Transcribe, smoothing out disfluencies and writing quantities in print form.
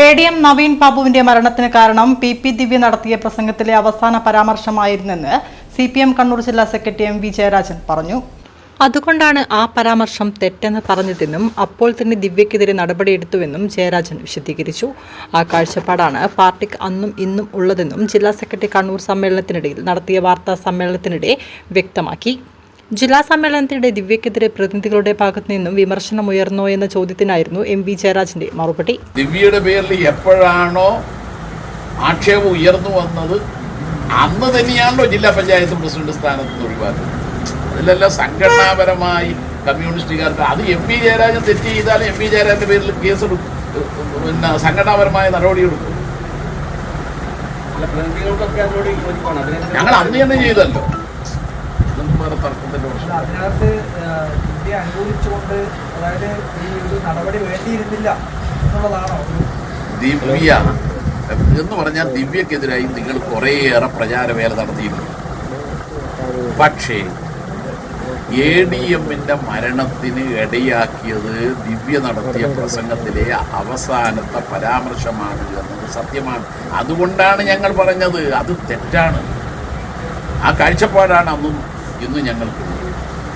ADM Naveen ബാബുവിന്റെ മരണത്തിന് കാരണം PP ദിവ്യ നടത്തിയ പ്രസംഗത്തിലെ അവസാന പരാമർശമായിരുന്നെന്ന് CPM കണ്ണൂർ ജില്ലാ സെക്രട്ടറി MV ജയരാജൻ പറഞ്ഞു. അതുകൊണ്ടാണ് ആ പരാമർശം തെറ്റെന്ന് പറഞ്ഞതെന്നും അപ്പോൾ തന്നെ ദിവ്യക്കെതിരെ നടപടിയെടുത്തുവെന്നും ജയരാജൻ വിശദീകരിച്ചു. ആ കാഴ്ചപ്പാടാണ് പാർട്ടിക്ക് അന്നും ഇന്നും ഉള്ളതെന്നും ജില്ലാ സെക്രട്ടറി കണ്ണൂർ സമ്മേളനത്തിനിടയിൽ നടത്തിയ വാർത്താ സമ്മേളനത്തിനിടെ വ്യക്തമാക്കി. ജില്ലാ സമ്മേളനത്തിനിടെ ദിവ്യക്കെതിരെ പ്രതിനിധികളുടെ ഭാഗത്തു നിന്നും വിമർശനമുയർന്നോ എന്ന ചോദ്യത്തിനായിരുന്നു MV ജയരാജന്റെ മറുപടി. ദിവ്യയുടെ പേരിൽ എപ്പോഴാണോ ആക്ഷേപം ഉയർന്നു വന്നത് അന്ന് തന്നെയാണല്ലോ ജില്ലാ പഞ്ചായത്ത് പ്രസിഡന്റ് സ്ഥാനത്ത് ഒഴിവാക്കുന്നത്. അതിലെല്ലാം സംഘടനാപരമായി കമ്മ്യൂണിസ്റ്റുകാർക്ക് അത് MV ജയരാജൻ തെറ്റ് ചെയ്താലും MV ജയരാജന്റെ പേരിൽ കേസെടുക്കും, പിന്നെ സംഘടനാപരമായ നടപടിയെടുക്കും. ഞങ്ങൾ അന്ന് തന്നെ ചെയ്തല്ലോ. ദിവ്യ എന്ന് പറഞ്ഞാൽ ദിവ്യക്കെതിരായി നിങ്ങൾ കുറേയേറെ പ്രചാരവേല നടത്തിയിരുന്നു. പക്ഷേ ADMന്റെ മരണത്തിന് ഇടയാക്കിയത് ദിവ്യ നടത്തിയ പ്രസംഗത്തിലെ അവസാനത്തെ പരാമർശമാണ് എന്നത് സത്യമാണ്. അതുകൊണ്ടാണ് ഞങ്ങൾ പറഞ്ഞത് അത് തെറ്റാണ്. ആ കാഴ്ചപ്പാടാണ് അന്നും ഇന്നും ഞങ്ങൾക്കുള്ളത്.